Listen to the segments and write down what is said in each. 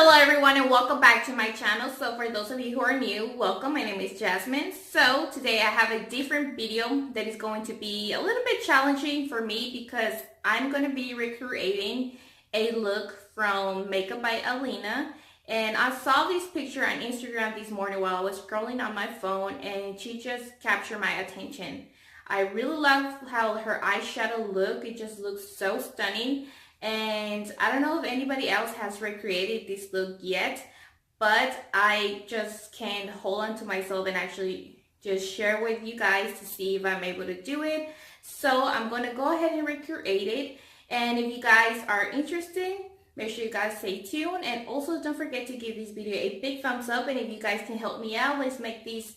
Hello everyone and welcome back to my channel. So for those of you who are new, welcome. My name is Jasmine. So today I have a different video that is going to be a little bit challenging for me because I'm going to be recreating a look from Makeup by Alina. And I saw this picture on Instagram this morning while I was scrolling on my phone and she just captured my attention. I really love how her eyeshadow look. It just looks so stunning. And I don't know if anybody else has recreated this look yet, but I just can't hold on to myself and actually just share with you guys to see if I'm able to do it. So I'm going to go ahead and recreate it. And if you guys are interested, make sure you guys stay tuned. And also don't forget to give this video a big thumbs up. And if you guys can help me out, let's make this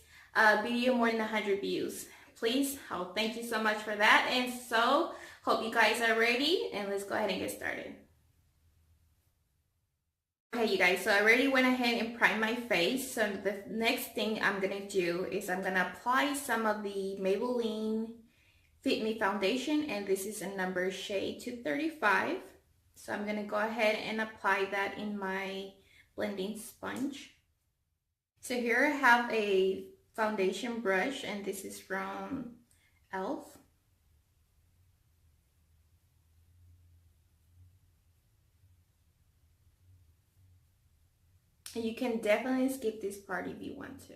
video more than 100 views. Please, oh, thank you so much for that. And so hope you guys are ready and let's go ahead and get started. Okay, you guys, so I already went ahead and primed my face. So the next thing I'm gonna do is I'm gonna apply some of the Maybelline Fit Me foundation, and this is a number shade 235. So I'm gonna go ahead and apply that in my blending sponge. So here I have a foundation brush, and this is from e.l.f. And you can definitely skip this part if you want to.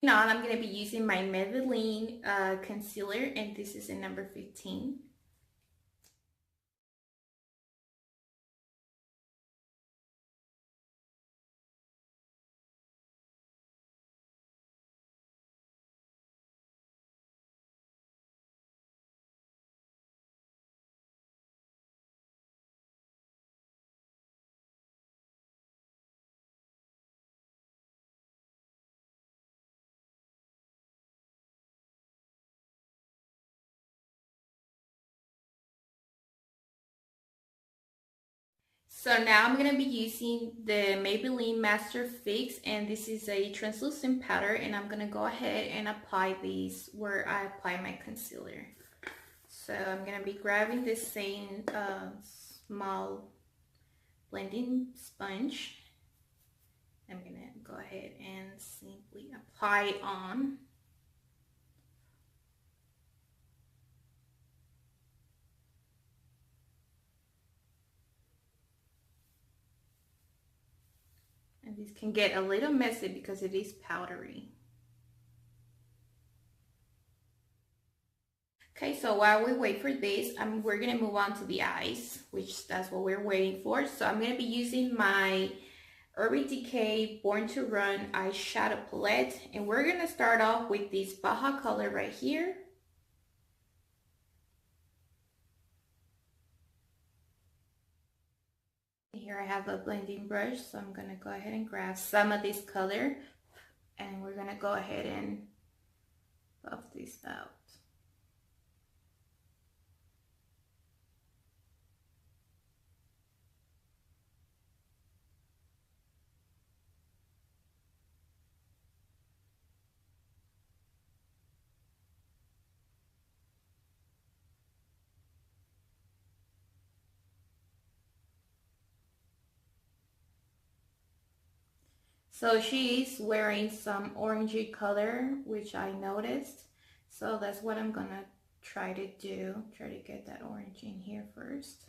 Now I'm going to be using my Maybelline concealer, and this is in number 15. So now I'm going to be using the Maybelline Master Fix, and this is a translucent powder, and I'm going to go ahead and apply these where I apply my concealer. So I'm going to be grabbing this same small blending sponge. I'm going to go ahead and simply apply it on. And this can get a little messy because it is powdery. Okay, so while we wait for this, we're going to move on to the eyes, which that's what we're waiting for. So I'm going to be using my Urban Decay Born to Run eyeshadow palette. And we're going to start off with this Baja color right here. Here I have a blending brush, so I'm going to go ahead and grab some of this color, and we're going to go ahead and buff this out. So she's wearing some orangey color, which I noticed. So that's what I'm gonna try to do. Try to get that orange in here first.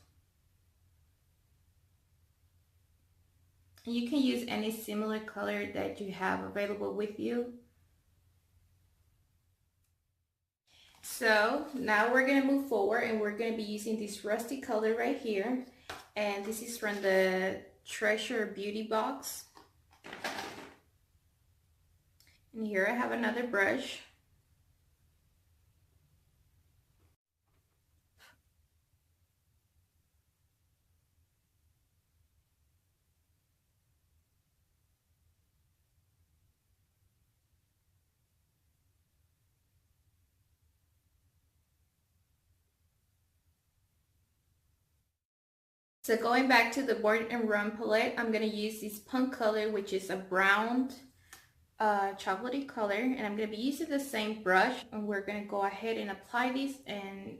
You can use any similar color that you have available with you. So now we're gonna move forward, and we're gonna be using this rusty color right here. And this is from the Treasure Beauty box. And here I have another brush. So going back to the Born and Run palette, I'm going to use this punk color, which is a brown chocolatey color, and I'm going to be using the same brush, and we're going to go ahead and apply this and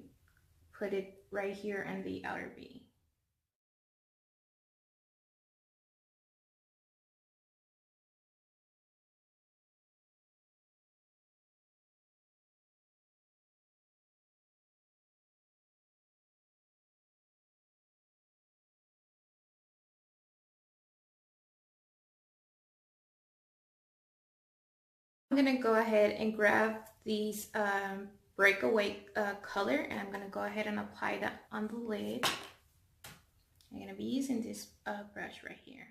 put it right here on the outer V. I'm gonna go ahead and grab these breakaway color, and I'm gonna go ahead and apply that on the lid. I'm gonna be using this brush right here.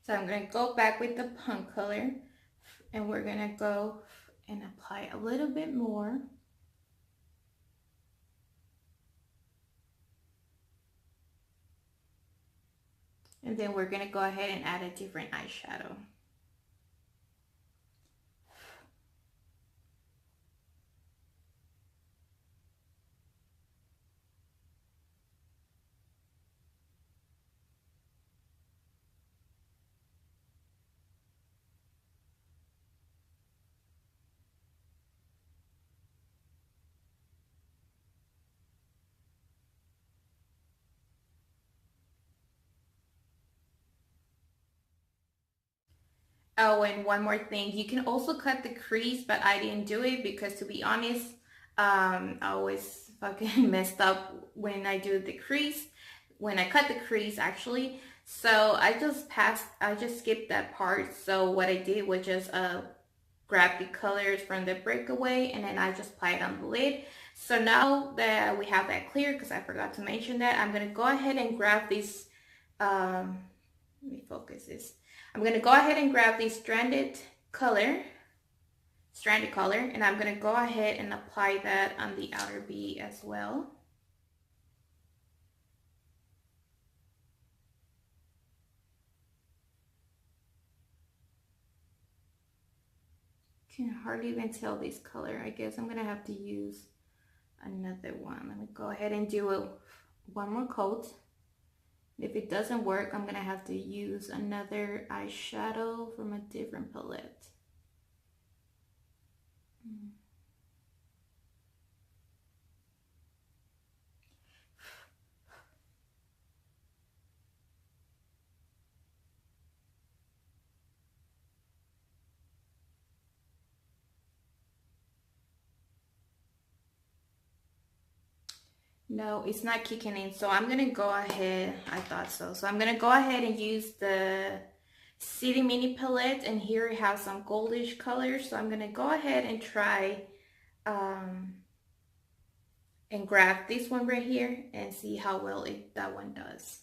So I'm gonna go back with the punk color, and we're gonna go and apply a little bit more. And then we're gonna go ahead and add a different eyeshadow. Oh, and one more thing, you can also cut the crease, but I didn't do it because, to be honest, I always fucking messed up when I do the crease, when I cut the crease actually. So I just skipped that part. So what I did was just grab the colors from the breakaway, and then I just apply it on the lid. So now that we have that clear, because I forgot to mention that, I'm gonna go ahead and grab this, let me focus this. I'm gonna go ahead and grab the stranded color, and I'm gonna go ahead and apply that on the outer V as well. Can hardly even tell this color. I guess I'm gonna have to use another one. Let me go ahead and do one more coat. If it doesn't work, I'm gonna have to use another eyeshadow from a different palette. No, it's not kicking in, so I'm gonna go ahead, I thought so. So I'm gonna go ahead and use the City Mini palette, and here it has some goldish colors. So I'm gonna go ahead and try and grab this one right here and see how well that one does.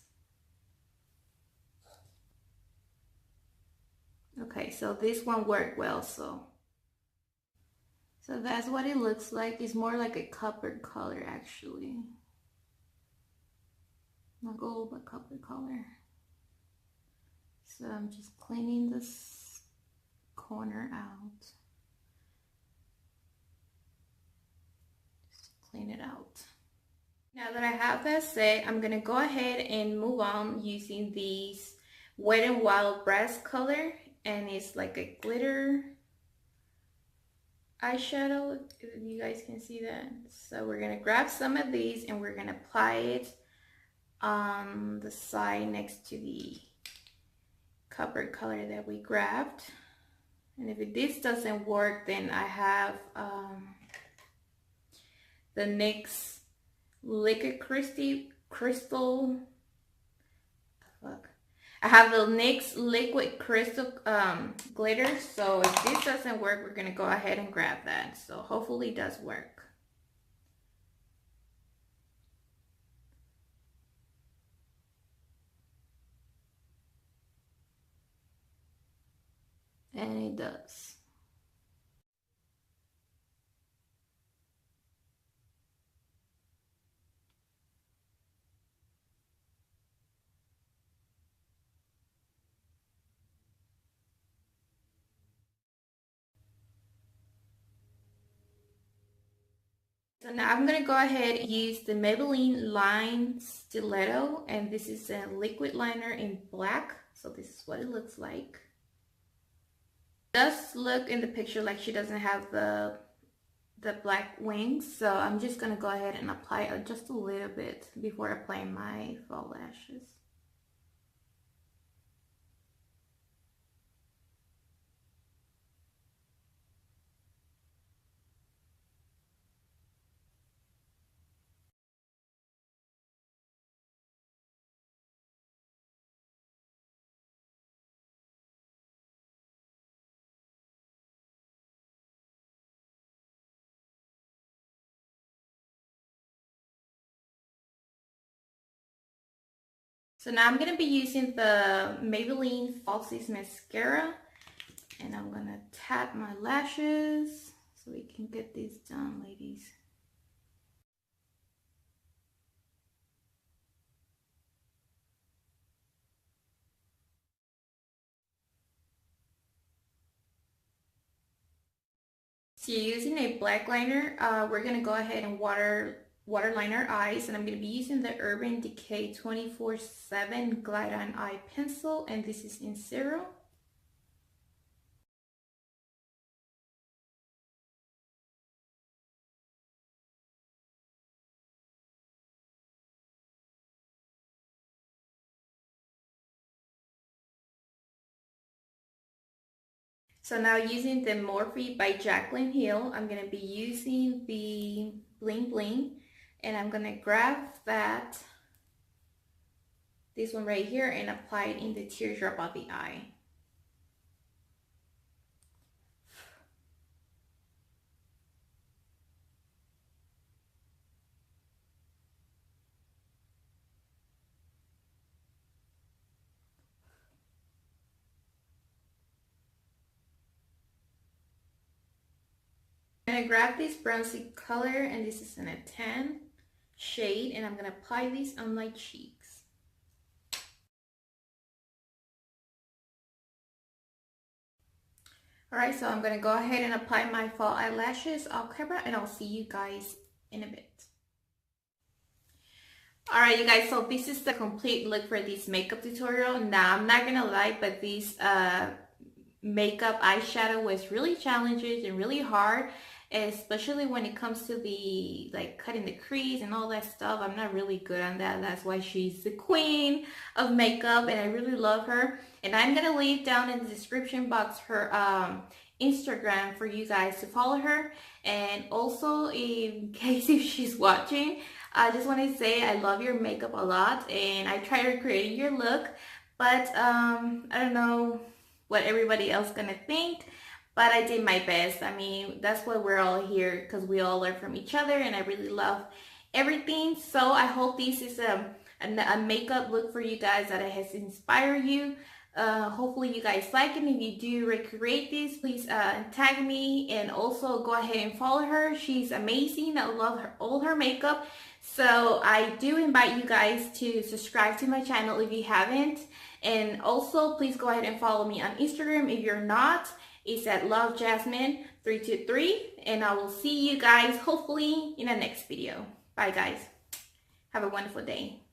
Okay, so this one worked well, so that's what it looks like. It's more like a copper color actually. Not gold, but copper color. So I'm just cleaning this corner out. Just clean it out. Now that I have that set, I'm gonna go ahead and move on using these Wet n Wild brass color, and it's like a glitter eyeshadow, if you guys can see that. So we're gonna grab some of these and we're gonna apply it on the side next to the copper color that we grabbed. And if this doesn't work, then I have the NYX Liquid Crystal, I have the NYX Liquid Crystal glitter. So if this doesn't work, we're gonna go ahead and grab that. So hopefully it does work. And it does. So now I'm going to go ahead and use the Maybelline Line Stiletto, and this is a liquid liner in black. So this is what it looks like. It does look in the picture like she doesn't have the black wings, so I'm just going to go ahead and apply just a little bit before applying my fall lashes. So now I'm going to be using the Maybelline Falsies Mascara, and I'm going to tap my lashes so we can get these done, ladies. So you're using a black liner, we're going to go ahead and waterline our eyes, and I'm going to be using the Urban Decay 24/7 Glide On Eye Pencil, and this is in 0. So now using the Morphe by Jaclyn Hill, I'm going to be using the Bling Bling, and I'm going to grab this one right here, and apply it in the teardrop of the eye. I'm going to grab this bronzy color, and this is in a tan shade, and I'm going to apply this on my cheeks. Alright, so I'm going to go ahead and apply my fall eyelashes off camera, and I'll see you guys in a bit. Alright, you guys, so this is the complete look for this makeup tutorial. Now, I'm not going to lie, but this makeup eyeshadow was really challenging and really hard, especially when it comes to the cutting the crease and all that stuff. I'm not really good on that. That's why she's the queen of makeup, and I really love her. And I'm gonna leave down in the description box her Instagram for you guys to follow her, and also in case if she's watching, I just want to say I love your makeup a lot, and I try recreating your look, but I don't know what everybody else gonna think, but I did my best. I mean, that's why we're all here, because we all learn from each other, and I really love everything. So I hope this is a makeup look for you guys that has inspired you. Hopefully you guys like it. If you do recreate this, please tag me, and also go ahead and follow her. She's amazing. I love all her makeup. So I do invite you guys to subscribe to my channel if you haven't, and also please go ahead and follow me on Instagram if you're not. It's at Lovejasmine323, and I will see you guys hopefully in the next video. Bye guys. Have a wonderful day.